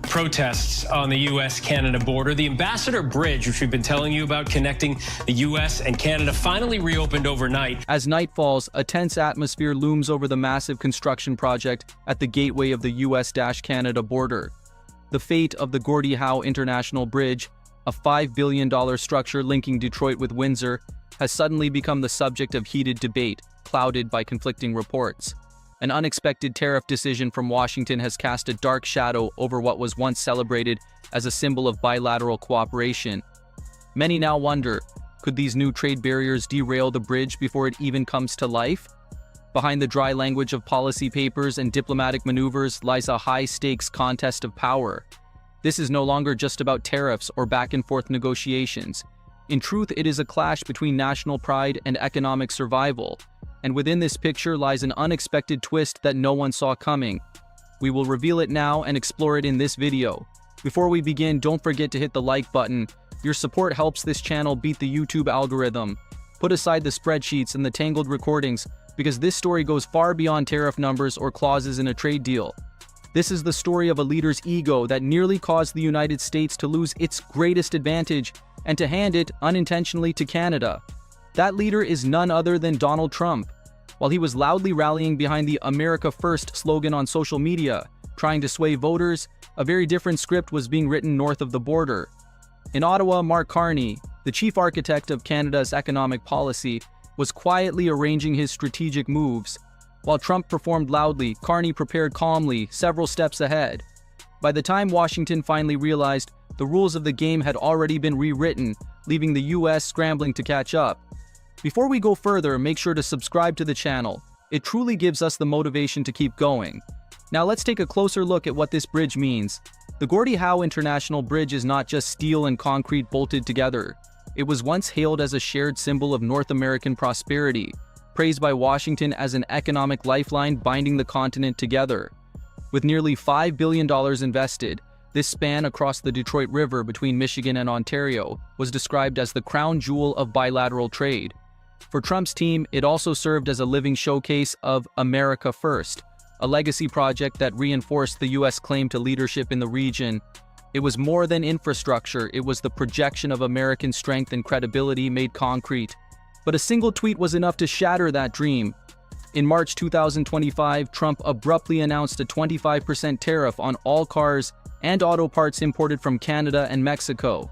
Protests on the U.S.-Canada border. The Ambassador Bridge, which we've been telling you about, connecting the U.S. and Canada, finally reopened overnight. As night falls, a tense atmosphere looms over the massive construction project at the gateway of the U.S.-Canada border. The fate of the Gordie Howe International Bridge, a $5 billion structure linking Detroit with Windsor, has suddenly become the subject of heated debate, clouded by conflicting reports. An unexpected tariff decision from Washington has cast a dark shadow over what was once celebrated as a symbol of bilateral cooperation. Many now wonder, could these new trade barriers derail the bridge before it even comes to life? Behind the dry language of policy papers and diplomatic maneuvers lies a high-stakes contest of power. This is no longer just about tariffs or back-and-forth negotiations. In truth, it is a clash between national pride and economic survival. And within this picture lies an unexpected twist that no one saw coming. We will reveal it now and explore it in this video. Before we begin, don't forget to hit the like button. Your support helps this channel beat the YouTube algorithm. Put aside the spreadsheets and the tangled recordings, because this story goes far beyond tariff numbers or clauses in a trade deal. This is the story of a leader's ego that nearly caused the United States to lose its greatest advantage and to hand it unintentionally to Canada. That leader is none other than Donald Trump. While he was loudly rallying behind the America First slogan on social media, trying to sway voters, a very different script was being written north of the border. In Ottawa, Mark Carney, the chief architect of Canada's economic policy, was quietly arranging his strategic moves. While Trump performed loudly, Carney prepared calmly, several steps ahead. By the time Washington finally realized, the rules of the game had already been rewritten, leaving the US scrambling to catch up. Before we go further, make sure to subscribe to the channel. It truly gives us the motivation to keep going. Now let's take a closer look at what this bridge means. The Gordie Howe International Bridge is not just steel and concrete bolted together. It was once hailed as a shared symbol of North American prosperity, praised by Washington as an economic lifeline binding the continent together. With nearly $5 billion invested, this span across the Detroit River between Michigan and Ontario was described as the crown jewel of bilateral trade. For Trump's team, it also served as a living showcase of America First, a legacy project that reinforced the U.S. claim to leadership in the region. It was more than infrastructure, it was the projection of American strength and credibility made concrete. But a single tweet was enough to shatter that dream. In March 2025, Trump abruptly announced a 25% tariff on all cars and auto parts imported from Canada and Mexico.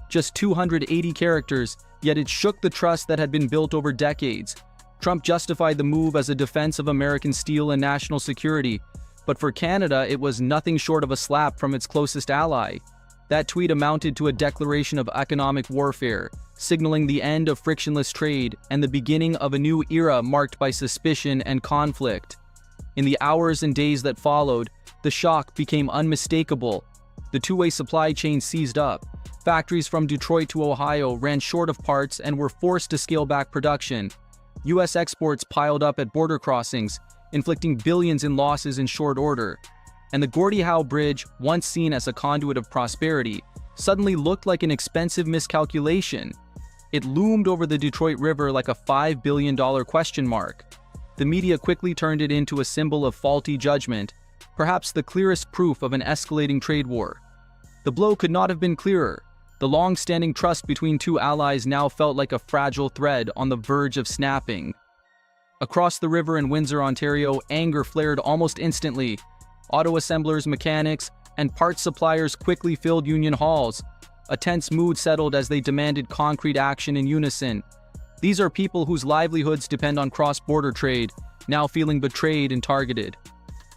Just 280 characters, yet it shook the trust that had been built over decades. Trump justified the move as a defense of American steel and national security, but for Canada it was nothing short of a slap from its closest ally. That tweet amounted to a declaration of economic warfare, signaling the end of frictionless trade and the beginning of a new era marked by suspicion and conflict. In the hours and days that followed, the shock became unmistakable. The two-way supply chain seized up. Factories from Detroit to Ohio ran short of parts and were forced to scale back production. U.S. exports piled up at border crossings, inflicting billions in losses in short order. And the Gordie Howe Bridge, once seen as a conduit of prosperity, suddenly looked like an expensive miscalculation. It loomed over the Detroit River like a $5 billion question mark. The media quickly turned it into a symbol of faulty judgment, perhaps the clearest proof of an escalating trade war. The blow could not have been clearer. The long-standing trust between two allies now felt like a fragile thread on the verge of snapping. Across the river in Windsor, Ontario, anger flared almost instantly. Auto assemblers, mechanics, and parts suppliers quickly filled union halls. A tense mood settled as they demanded concrete action in unison. These are people whose livelihoods depend on cross-border trade, now feeling betrayed and targeted.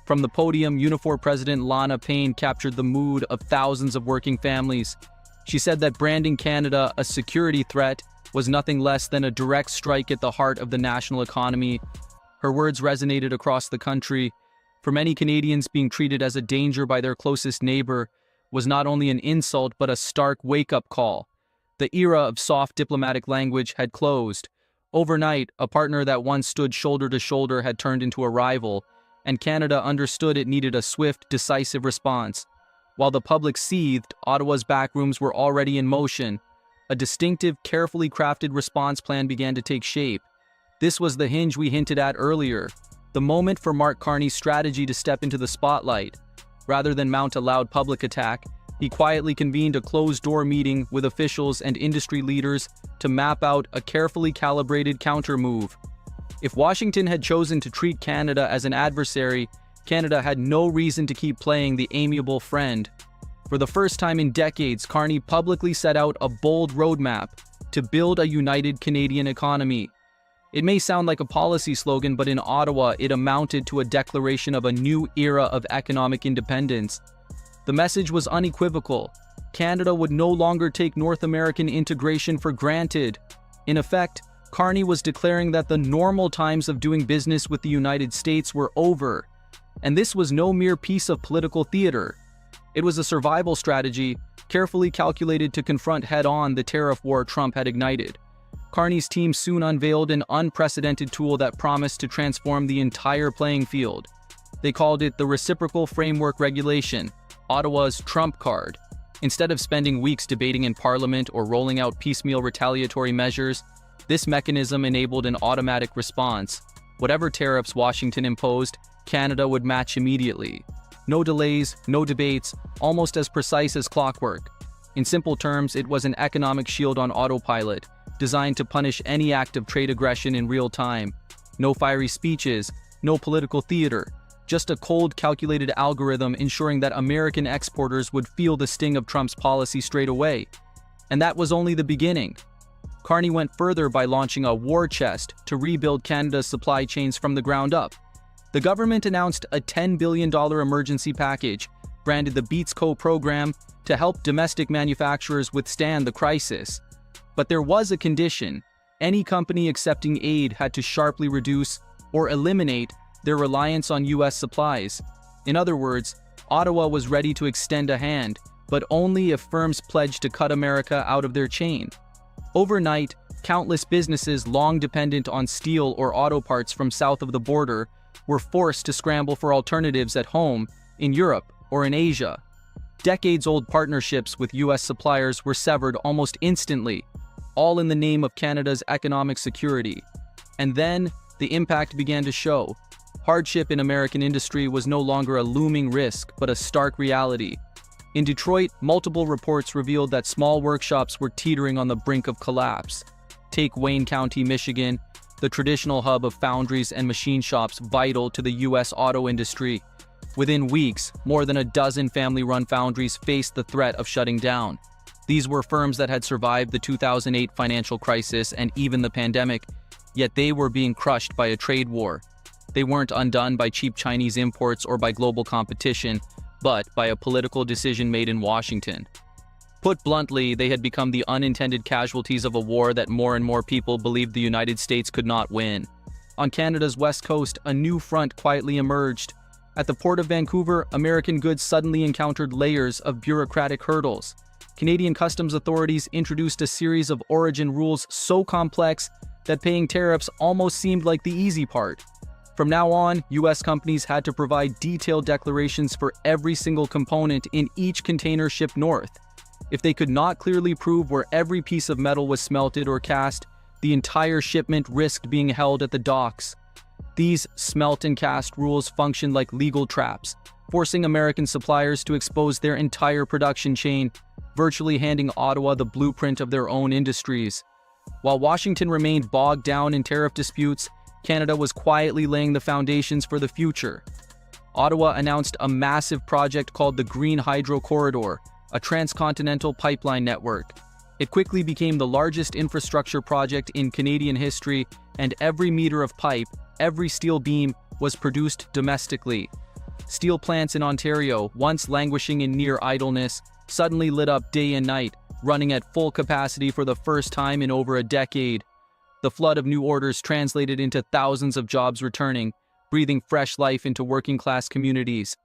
From the podium, Unifor President Lana Payne captured the mood of thousands of working families. She said that branding Canada a security threat was nothing less than a direct strike at the heart of the national economy. Her words resonated across the country. For many Canadians, being treated as a danger by their closest neighbor was not only an insult but a stark wake-up call. The era of soft diplomatic language had closed. Overnight, a partner that once stood shoulder to shoulder had turned into a rival, and Canada understood it needed a swift, decisive response. While the public seethed, Ottawa's backrooms were already in motion. A distinctive, carefully crafted response plan began to take shape. This was the hinge we hinted at earlier, the moment for Mark Carney's strategy to step into the spotlight. Rather than mount a loud public attack, he quietly convened a closed-door meeting with officials and industry leaders to map out a carefully calibrated counter-move. If Washington had chosen to treat Canada as an adversary, Canada had no reason to keep playing the amiable friend. For the first time in decades, Carney publicly set out a bold roadmap to build a united Canadian economy. It may sound like a policy slogan, but in Ottawa, it amounted to a declaration of a new era of economic independence. The message was unequivocal. Canada would no longer take North American integration for granted. In effect, Carney was declaring that the normal times of doing business with the United States were over. And this was no mere piece of political theater. It was a survival strategy, carefully calculated to confront head-on the tariff war Trump had ignited. Carney's team soon unveiled an unprecedented tool that promised to transform the entire playing field. They called it the Reciprocal Framework Regulation, Ottawa's trump card. Instead of spending weeks debating in Parliament or rolling out piecemeal retaliatory measures, this mechanism enabled an automatic response. Whatever tariffs Washington imposed, Canada would match immediately. No delays, no debates, almost as precise as clockwork. In simple terms, it was an economic shield on autopilot, designed to punish any act of trade aggression in real time. No fiery speeches, no political theater, just a cold, calculated algorithm ensuring that American exporters would feel the sting of Trump's policy straight away. And that was only the beginning. Carney went further by launching a war chest to rebuild Canada's supply chains from the ground up. The government announced a $10 billion emergency package, branded the Beats Co program, to help domestic manufacturers withstand the crisis. But there was a condition. Any company accepting aid had to sharply reduce or eliminate their reliance on U.S. supplies. In other words, Ottawa was ready to extend a hand, but only if firms pledged to cut America out of their chain. Overnight, countless businesses long dependent on steel or auto parts from south of the border were forced to scramble for alternatives at home, in Europe, or in Asia. Decades-old partnerships with U.S. suppliers were severed almost instantly, all in the name of Canada's economic security. And then, the impact began to show. Hardship in American industry was no longer a looming risk, but a stark reality. In Detroit, multiple reports revealed that small workshops were teetering on the brink of collapse. Take Wayne County, Michigan, the traditional hub of foundries and machine shops vital to the U.S. auto industry. Within weeks, more than a dozen family-run foundries faced the threat of shutting down. These were firms that had survived the 2008 financial crisis and even the pandemic, yet they were being crushed by a trade war. They weren't undone by cheap Chinese imports or by global competition, but by a political decision made in Washington. Put bluntly, they had become the unintended casualties of a war that more and more people believed the United States could not win. On Canada's west coast, a new front quietly emerged. At the port of Vancouver, American goods suddenly encountered layers of bureaucratic hurdles. Canadian customs authorities introduced a series of origin rules so complex that paying tariffs almost seemed like the easy part. From now on, U.S. companies had to provide detailed declarations for every single component in each container shipped north. If they could not clearly prove where every piece of metal was smelted or cast, the entire shipment risked being held at the docks. These smelt and cast rules functioned like legal traps, forcing American suppliers to expose their entire production chain, virtually handing Ottawa the blueprint of their own industries. While Washington remained bogged down in tariff disputes, Canada was quietly laying the foundations for the future. Ottawa announced a massive project called the Green Hydro Corridor, a transcontinental pipeline network. It quickly became the largest infrastructure project in Canadian history, and every meter of pipe, every steel beam, was produced domestically. Steel plants in Ontario, once languishing in near idleness, suddenly lit up day and night, running at full capacity for the first time in over a decade. The flood of new orders translated into thousands of jobs returning, breathing fresh life into working-class communities.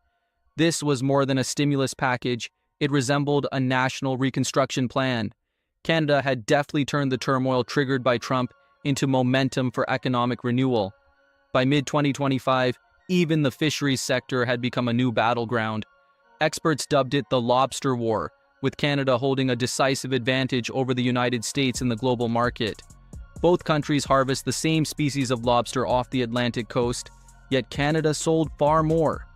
This was more than a stimulus package. It resembled a national reconstruction plan. Canada had deftly turned the turmoil triggered by Trump into momentum for economic renewal. By mid-2025, even the fisheries sector had become a new battleground. Experts dubbed it the Lobster War, with Canada holding a decisive advantage over the United States in the global market. Both countries harvest the same species of lobster off the Atlantic coast, yet Canada sold far more.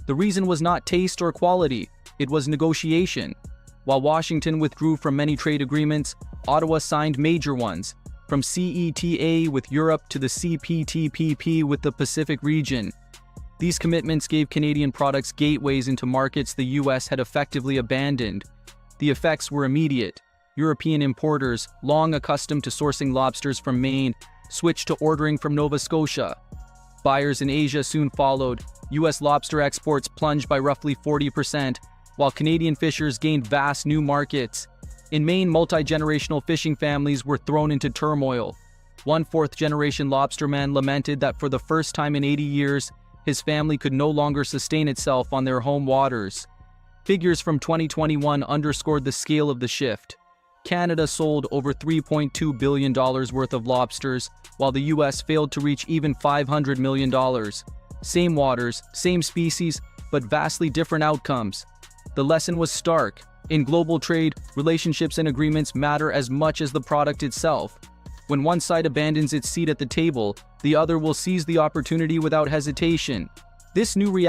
The reason was not taste or quality, it was negotiation. While Washington withdrew from many trade agreements, Ottawa signed major ones, from CETA with Europe to the CPTPP with the Pacific region. These commitments gave Canadian products gateways into markets the US had effectively abandoned. The effects were immediate. European importers, long accustomed to sourcing lobsters from Maine, switched to ordering from Nova Scotia. Buyers in Asia soon followed. US lobster exports plunged by roughly 40%, while Canadian fishers gained vast new markets. In Maine, multi-generational fishing families were thrown into turmoil. One fourth-generation lobsterman lamented that for the first time in 80 years, his family could no longer sustain itself on their home waters. Figures from 2021 underscored the scale of the shift. Canada sold over $3.2 billion worth of lobsters, while the US failed to reach even $500 million. Same waters, same species, but vastly different outcomes. The lesson was stark. In global trade, relationships and agreements matter as much as the product itself. When one side abandons its seat at the table, the other will seize the opportunity without hesitation. This new reality